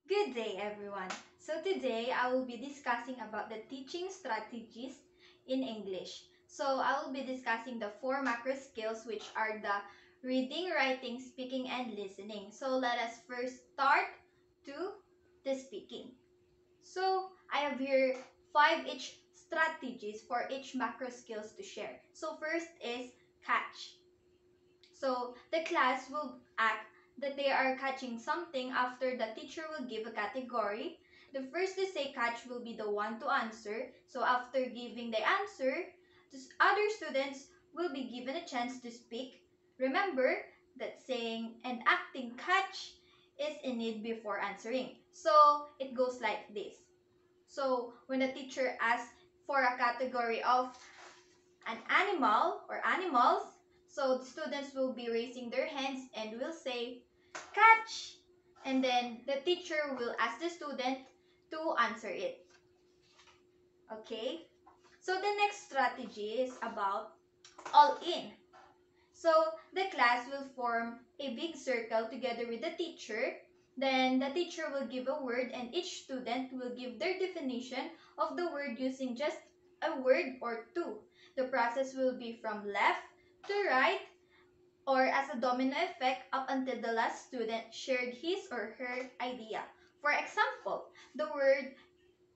Good day, everyone. So today I will be discussing about the teaching strategies in English. So I will be discussing the four macro skills, which are the reading, writing, speaking, and listening. So let us first start to the speaking. So I have here five each strategies for each macro skills to share. So first is catch. So the class will act that they are catching something after the teacher will give a category. The first to say catch will be the one to answer. So after giving the answer, the other students will be given a chance to speak. Remember that saying and acting catch is in need before answering. So it goes like this. So when the teacher asks for a category of an animal or animals, so the students will be raising their hands and will say, catch! And then the teacher will ask the student to answer it. Okay? So the next strategy is about all in. So the class will form a big circle together with the teacher. Then the teacher will give a word and each student will give their definition of the word using just a word or two. The process will be from left to right or as a domino effect up until the last student shared his or her idea. For example, the word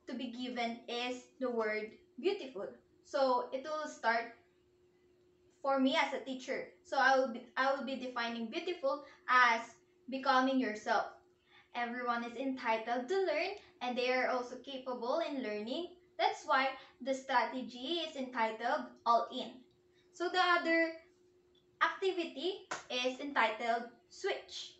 to be given is the word beautiful. So it will start for me as a teacher. So I will be defining beautiful as becoming yourself. Everyone is entitled to learn and they are also capable in learning. That's why the strategy is entitled All In. So the other activity is entitled Switch.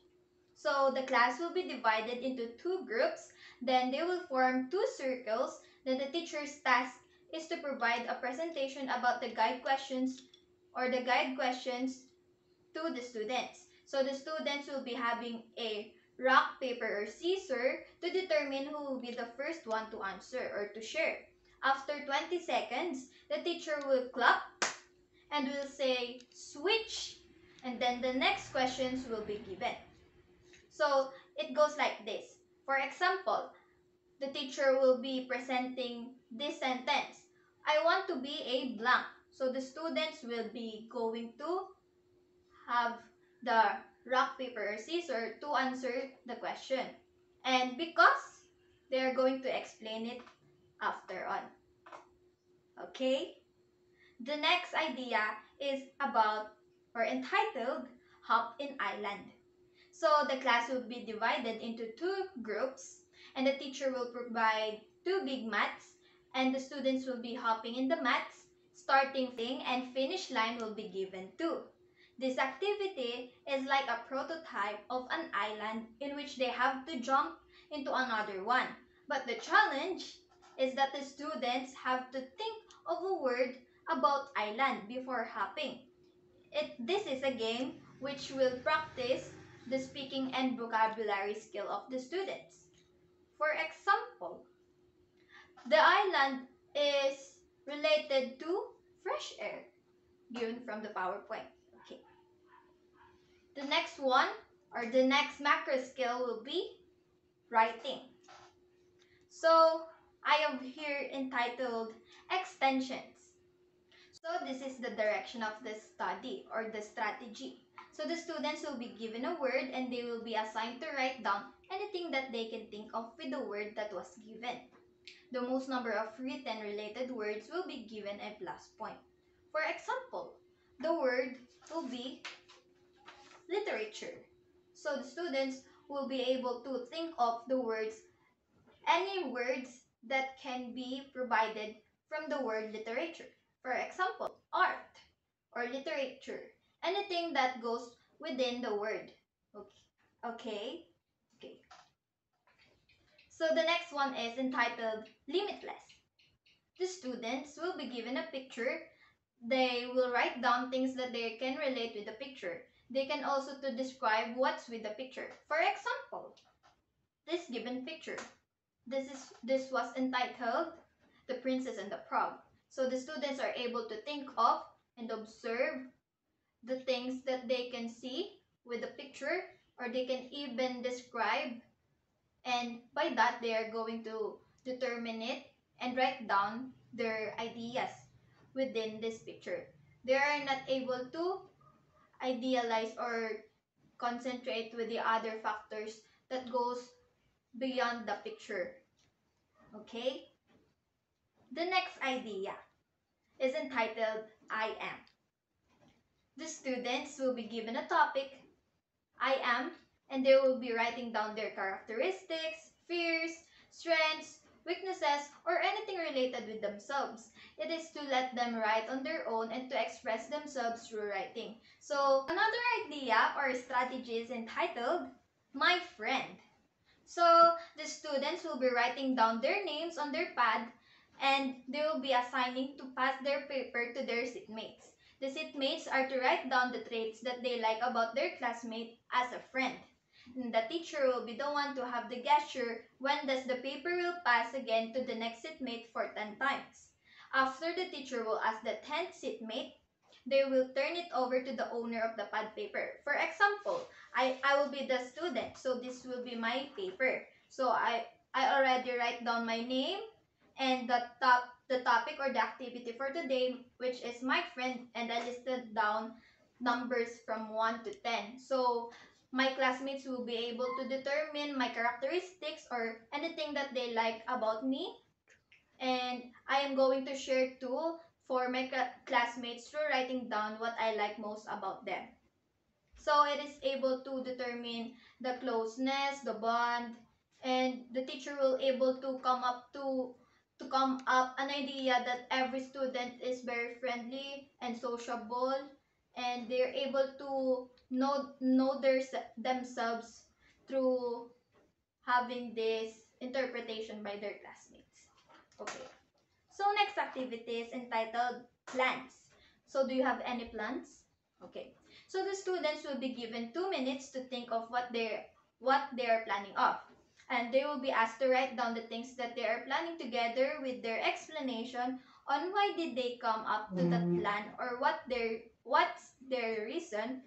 So the class will be divided into two groups. Then they will form two circles. Then the teacher's task is to provide a presentation about the guide questions to the students. So the students will be having a rock, paper, or scissors to determine who will be the first one to answer or to share. After 20 seconds, the teacher will clap and will say switch, and then the next questions will be given. So it goes like this. For example, the teacher will be presenting this sentence. I want to be a blank. So the students will be going to have the rock, paper, or scissors to answer the question. And because they are going to explain it after on. Okay? The next idea is about or entitled Hop in Island. So the class will be divided into two groups and the teacher will provide two big mats and the students will be hopping in the mats. Starting and finish line will be given too. This activity is like a prototype of an island in which they have to jump into another one. But the challenge is that the students have to think of a word about island before hopping. This is a game which will practice the speaking and vocabulary skill of the students. For example, the island is related to fresh air, given from the PowerPoint. Okay. The next one, or the next macro skill will be writing. So, I have here entitled extensions. So, this is the direction of the study or the strategy. So, the students will be given a word and they will be assigned to write down anything that they can think of with the word that was given. The most number of written related words will be given a plus point. For example, the word will be literature. So the students will be able to think of the words, any words that can be provided from the word literature. For example, art or literature, anything that goes within the word. Okay. Okay. So the next one is entitled Limitless. The students will be given a picture. They will write down things that they can relate with the picture. They can also to describe what's with the picture. For example, this given picture. This was entitled The Princess and the Frog. So the students are able to think of and observe the things that they can see with the picture, or they can even describe And by that, they are going to determine it and write down their ideas within this picture. They are not able to idealize or concentrate with the other factors that goes beyond the picture. Okay? The next idea is entitled I am. The students will be given a topic, I am, and they will be writing down their characteristics, fears, strengths, weaknesses, or anything related with themselves. It is to let them write on their own and to express themselves through writing. So, another idea or strategy is entitled My Friend. So, the students will be writing down their names on their pad and they will be assigning to pass their paper to their seatmates. The seatmates are to write down the traits that they like about their classmate as a friend. And the teacher will be the one to have the gesture when does the paper will pass again to the next seatmate for 10 times. After the teacher will ask the 10th seatmate, they will turn it over to the owner of the pad paper. For example, I will be the student, so this will be my paper. So I already write down my name and the topic or the activity for today, which is my friend, and I listed down numbers from 1 to 10. So my classmates will be able to determine my characteristics or anything that they like about me, and I am going to share too for my classmates through writing down what I like most about them. So it is able to determine the closeness, the bond, and the teacher will able to come up an idea that every student is very friendly and sociable, and they're able to know themselves through having this interpretation by their classmates. Okay. So next activity is entitled plans. So do you have any plans? Okay. So the students will be given 2 minutes to think of what they are planning of. And they will be asked to write down the things that they are planning together with their explanation on why did they come up to that plan, or what's their reason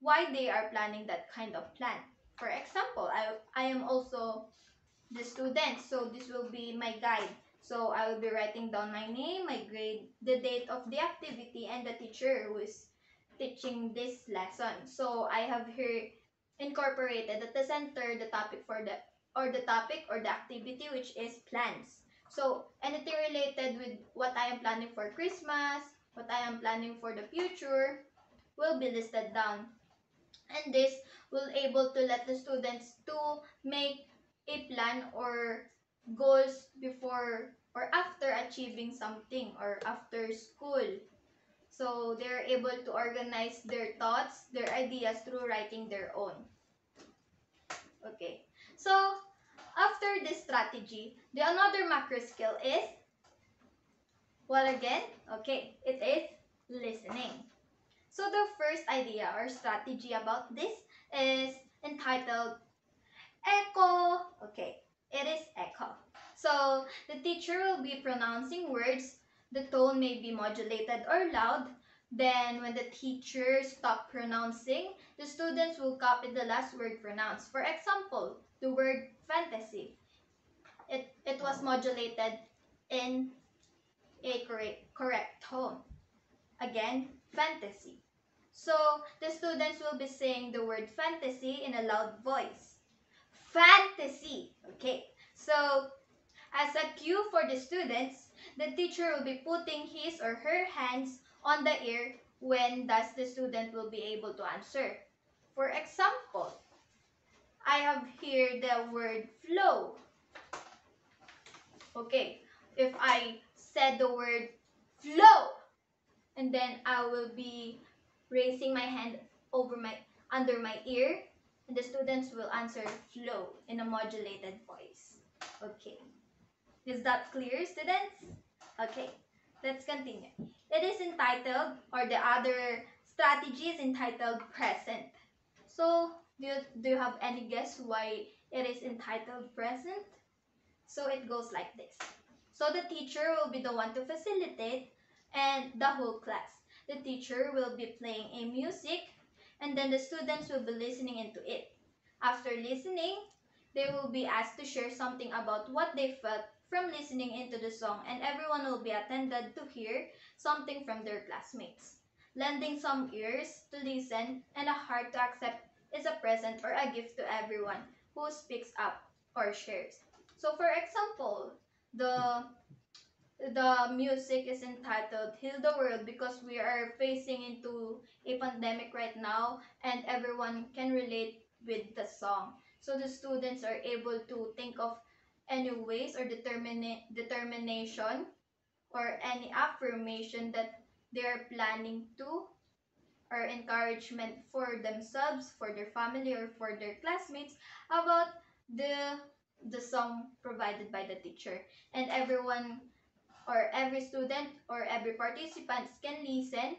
why they are planning that kind of plan. For example, I am also the student, so this will be my guide. So I will be writing down my name, my grade, the date of the activity, and the teacher who is teaching this lesson. So I have here incorporated at the center the topic or the activity, which is plans. So anything related with what I am planning for Christmas, what I am planning for the future will be listed down. And this will able to let the students to make a plan or goals before or after achieving something or after school. So they're able to organize their thoughts, their ideas through writing their own. Okay. So after this strategy, the another macro skill is what again? Okay, it is listening. So the first idea or strategy about this is entitled echo. Okay, it is echo. So the teacher will be pronouncing words. The tone may be modulated or loud. Then when the teacher stops pronouncing, the students will copy the last word pronounced. For example, the word fantasy. It was modulated in a correct tone. Again, fantasy. So the students will be saying the word fantasy in a loud voice. Fantasy. Okay. So as a cue for the students, the teacher will be putting his or her hands on the ear when thus the student will be able to answer. For example, I have here the word flow. Okay. If I said the word flow, and then I will be raising my hand under my ear, and the students will answer flow in a modulated voice. Okay. Is that clear, students? Okay. Let's continue. It is entitled, or the other strategy is entitled present. So, do you have any guess why it is entitled present? So it goes like this. So the teacher will be the one to facilitate and the whole class. The teacher will be playing a music and then the students will be listening into it. After listening, They will be asked to share something about what they felt from listening into the song, and everyone will be attended to hear something from their classmates. Lending some ears to listen and a heart to accept is a present or a gift to everyone who speaks up or shares. So for example, the the music is entitled Heal the World because we are facing into a pandemic right now and everyone can relate with the song. So the students are able to think of any ways or determination or any affirmation that they are planning to or encouragement for themselves, for their family, or for their classmates about the song provided by the teacher. And everyone or every student or every participant can listen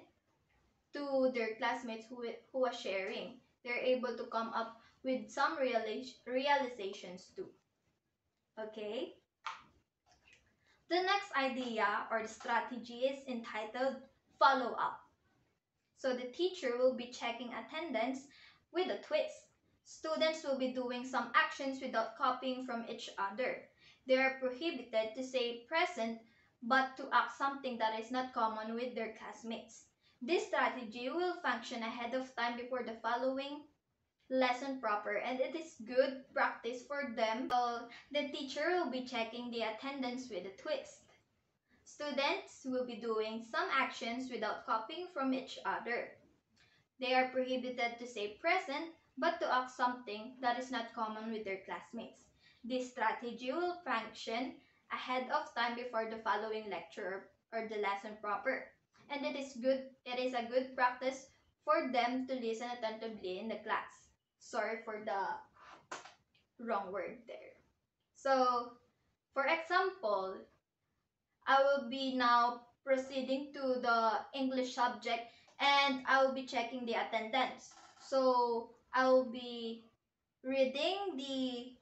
to their classmates who are sharing. They're able to come up with some realizations too. Okay? The next idea or the strategy is entitled follow up. So the teacher will be checking attendance with a twist. Students will be doing some actions without copying from each other. They are prohibited to say present but to act something that is not common with their classmates. This strategy will function ahead of time before the following lesson proper, and it is good practice for them. So the teacher will be checking the attendance with a twist. Students will be doing some actions without copying from each other. They are prohibited to say present, but to act something that is not common with their classmates. This strategy will function ahead of time before the following lecture or the lesson proper. And it is a good practice for them to listen attentively in the class. Sorry for the wrong word there. So, for example, I will be now proceeding to the English subject and I will be checking the attendance. So I will be reading the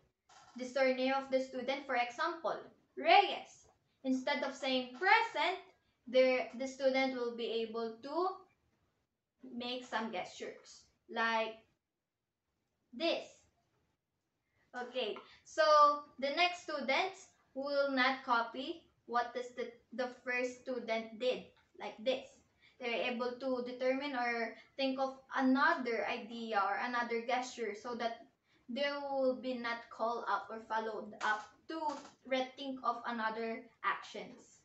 surname of the student. For example, Reyes. Instead of saying present, the student will be able to make some gestures like this. Okay, so the next students will not copy what the first student did, like this. They're able to determine or think of another idea or another gesture so that they will be not called up or followed up to rethink of another actions.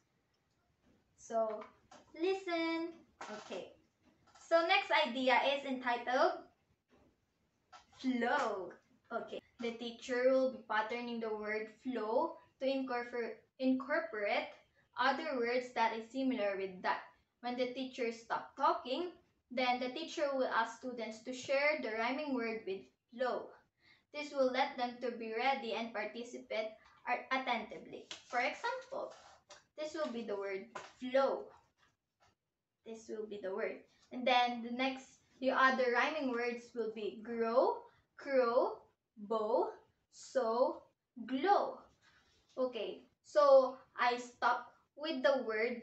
So, listen. Okay. So, next idea is entitled flow. Okay. The teacher will be patterning the word flow to incorporate other words that is similar with that. When the teacher stops talking, then the teacher will ask students to share the rhyming word with flow. This will let them to be ready and participate attentively. For example, this will be the word flow. This will be the word. And then the other rhyming words will be grow, crow, bow, sow, glow. Okay, so I stop with the word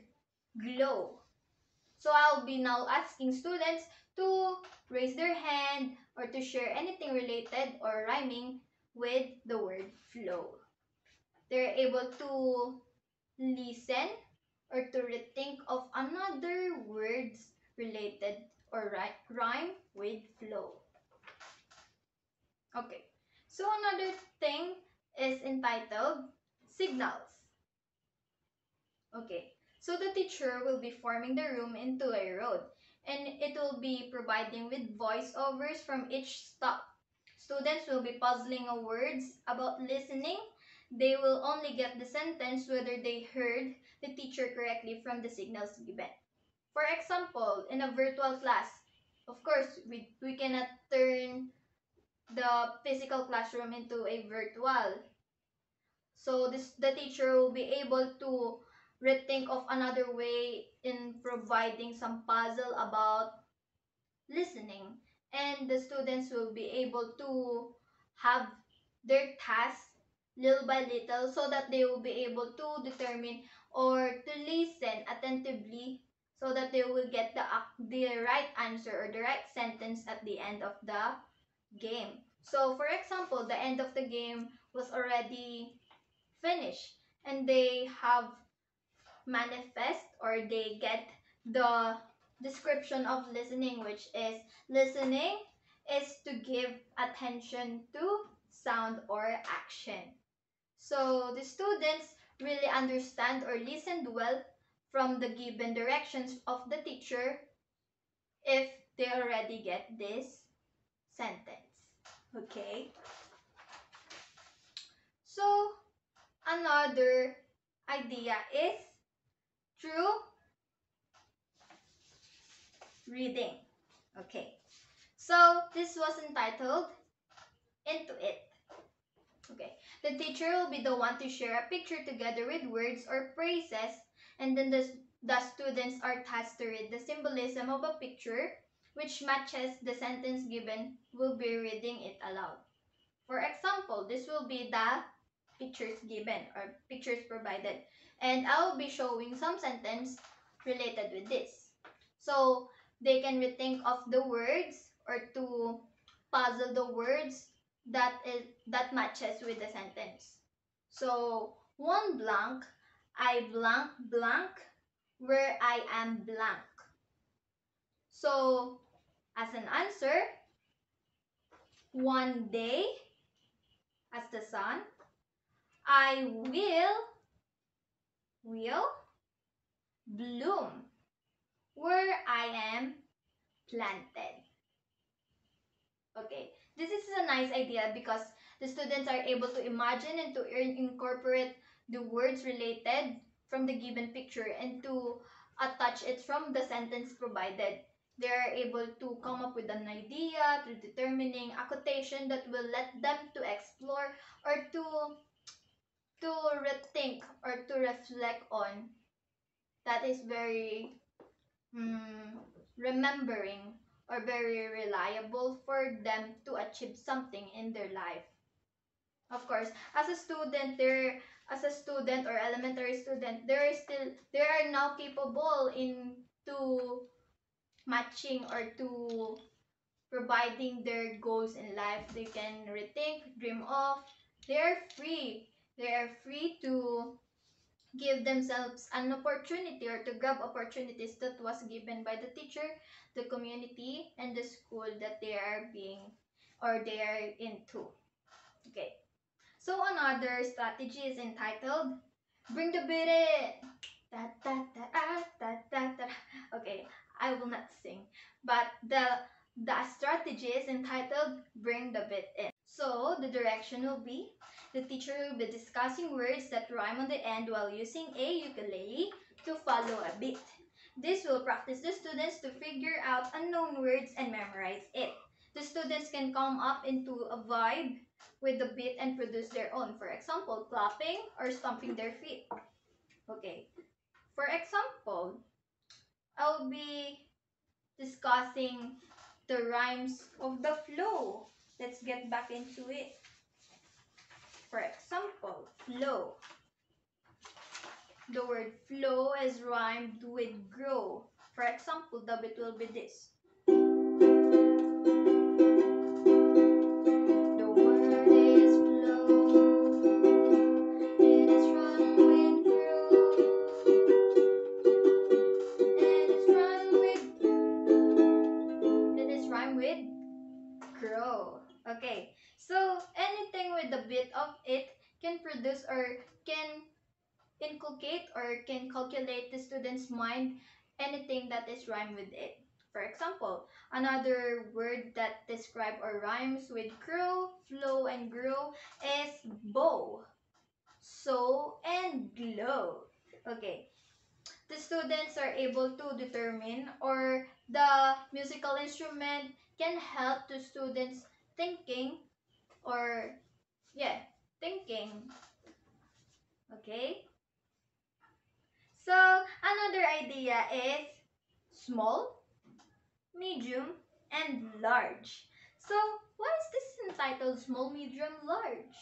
glow. So I'll be now asking students to raise their hand or to share anything related or rhyming with the word flow. They're able to listen or to rethink of another words related or rhyme with flow. Okay, so another thing is entitled signals. Okay, so the teacher will be forming the room into a road and it will be providing with voiceovers from each stop. Students will be puzzling on words about listening. They will only get the sentence whether they heard the teacher correctly from the signals given. For example, in a virtual class, of course, we cannot turn the physical classroom into a virtual. So the teacher will be able to rethink of another way in providing some puzzle about listening. And the students will be able to have their tasks little by little so that they will be able to determine or to listen attentively so that they will get the right answer or the right sentence at the end of the game. So for example, the end of the game was already finished and they have manifest or they get the description of listening, which is listening is to give attention to sound or action. So the students really understand or listened well from the given directions of the teacher if they already get this sentence. Okay? So another idea is through reading. Okay. So this was entitled Into It. Okay. The teacher will be the one to share a picture together with words or phrases, and then the students are tasked to read the symbolism of a picture which matches the sentence given will be reading it aloud. For example, this will be the pictures given or pictures provided. And I will be showing some sentence related with this. So they can rethink of the words or to puzzle the words that matches with the sentence. So one blank, I blank blank, where I am blank. So as an answer, one day as the sun, I will bloom where I am planted. Okay, this is a nice idea because the students are able to imagine and to incorporate the words related from the given picture and to attach it from the sentence provided. They are able to come up with an idea through determining a quotation that will let them to explore or to rethink or to reflect on. That is very remembering or very reliable for them to achieve something in their life. Of course, as a student or elementary student, they are now capable in to matching or to providing their goals in life. They can rethink, dream of. They are free. They are free to give themselves an opportunity or to grab opportunities that was given by the teacher, the community, and the school that they are being or they are into. Okay. So another strategy is entitled Bring the Beat In. Da, da, da, da, da, da, da. Okay, I will not sing. But the strategy is entitled Bring the Beat In. So the direction will be the teacher will be discussing words that rhyme on the end while using a ukulele to follow a beat. This will practice the students to figure out unknown words and memorize it. The students can come up into a vibe with the beat and produce their own. For example, clapping or stomping their feet. Okay. For example, I'll be discussing the rhymes of the flow. Let's get back into it. For example, flow. The word flow is rhymed with grow. For example, the bit will be this. The word is flow. It is rhymed with grow. It is rhymed with grow. Okay, so anything with the bit of it can produce or can inculcate or can calculate the student's mind anything that is rhymed with it. For example, another word that describe or rhymes with grow, flow, and grow is bow, sow, and glow. Okay, the students are able to determine or the musical instrument can help the students thinking or thinking. Okay, so another idea is small, medium, and large. So why is this entitled small, medium, large?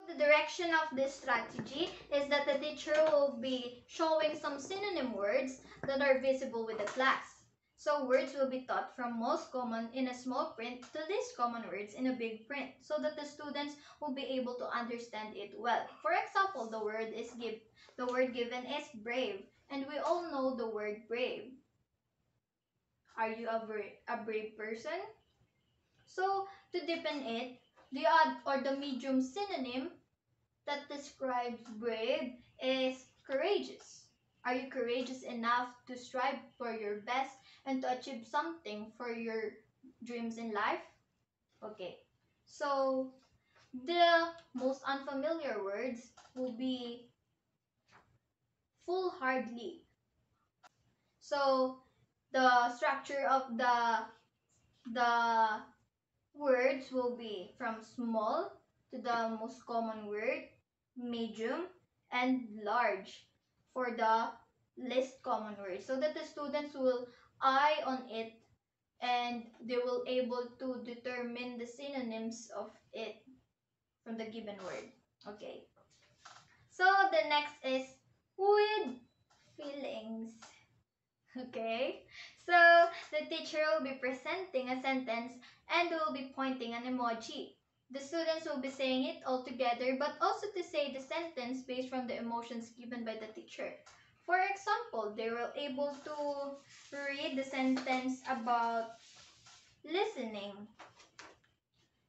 The direction of this strategy is that the teacher will be showing some synonym words that are visible with the class. So words will be taught from most common in a small print to least common words in a big print so that the students will be able to understand it well. For example, the word given is brave, and we all know the word brave. Are you a brave person? So to deepen it, the odd or the medium synonym that describes brave is courageous. Are you courageous enough to strive for your best and to achieve something for your dreams in life? Okay. So the most unfamiliar words will be foolhardily. So the structure of the words will be from small to the most common word, medium, and large for the least common word, so that the students will eye on it and they will able to determine the synonyms of it from the given word. Okay. So the next is with feelings. Okay, so the teacher will be presenting a sentence and will be pointing an emoji. The students will be saying it all together, but also to say the sentence based from the emotions given by the teacher. For example, they were able to read the sentence about listening,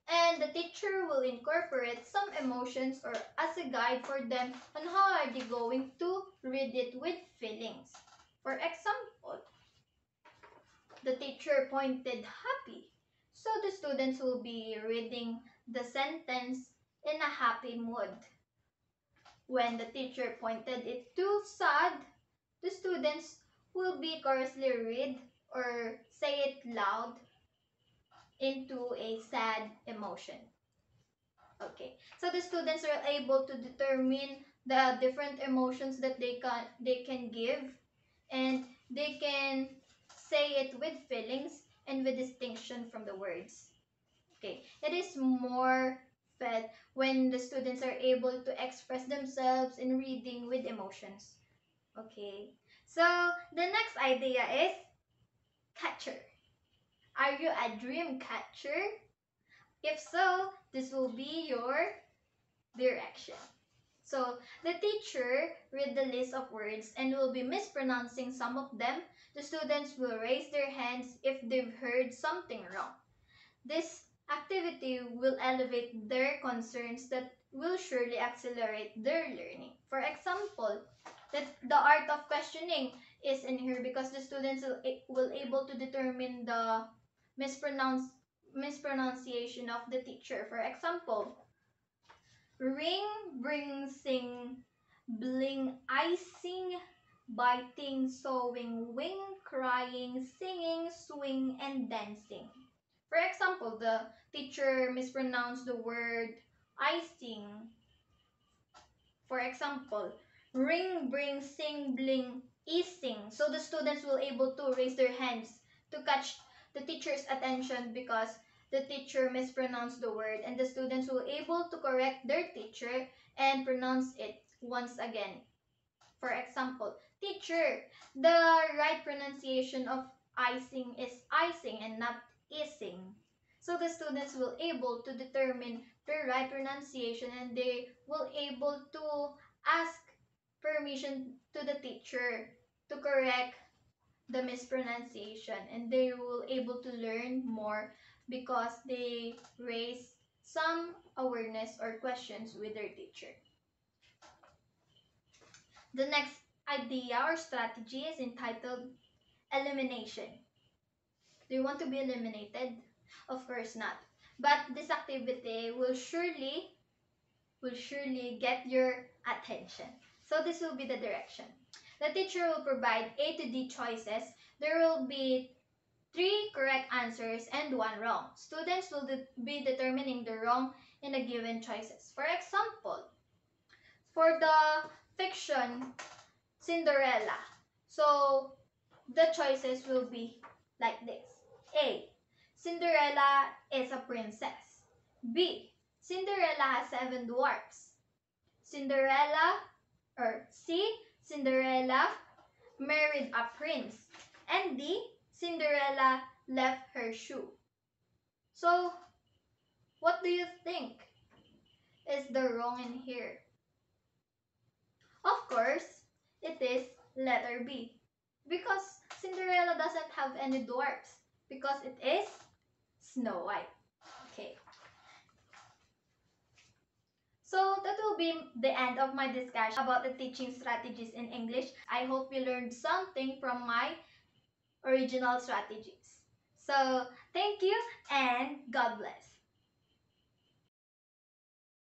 and the teacher will incorporate some emotions or as a guide for them on how are they going to read it with feelings. For example, the teacher pointed happy. So the students will be reading the sentence in a happy mood. When the teacher pointed it to sad, the students will be chorously read or say it loud into a sad emotion. Okay, so the students are able to determine the different emotions that they can give, and they can say it with feelings and with distinction from the words. Okay, it is more fed when the students are able to express themselves in reading with emotions. Okay, so the next idea is catcher. Are you a dream catcher? If so, this will be your direction. So the teacher read the list of words and will be mispronouncing some of them. The students will raise their hands if they've heard something wrong. This activity will elevate their concerns that will surely accelerate their learning. For example, the art of questioning is in here because the students will able to determine the mispronunciation of the teacher. For example, ring, bring, sing, bling, icing, biting, sewing, wing, crying, singing, swing, and dancing. For example, the teacher mispronounced the word icing. For example, ring, bring, sing, bling, easing. So the students will able to raise their hands to catch the teacher's attention because the teacher mispronounced the word, and the students will able to correct their teacher and pronounce it once again. For example, teacher, the right pronunciation of icing is icing and not easing. So the students will able to determine the right pronunciation, and they will able to ask permission to the teacher to correct the mispronunciation, and they will able to learn more because they raise some awareness or questions with their teacher. The next idea or strategy is entitled elimination. Do you want to be eliminated? Of course not. But this activity will surely get your attention. So this will be the direction. The teacher will provide A to D choices. There will be 3 correct answers and 1 wrong. Students will be determining the wrong in the given choices. For example, for the fiction Cinderella, so the choices will be like this. A. Cinderella is a princess. B. Cinderella has 7 dwarfs. C. Cinderella married a prince. And D. Cinderella left her shoe. So, what do you think is the wrong in here? Of course, it is letter B. Because Cinderella doesn't have any dwarfs. Because it is Snow White. Okay. So that will be the end of my discussion about the teaching strategies in English. I hope you learned something from my original strategies. So thank you and God bless.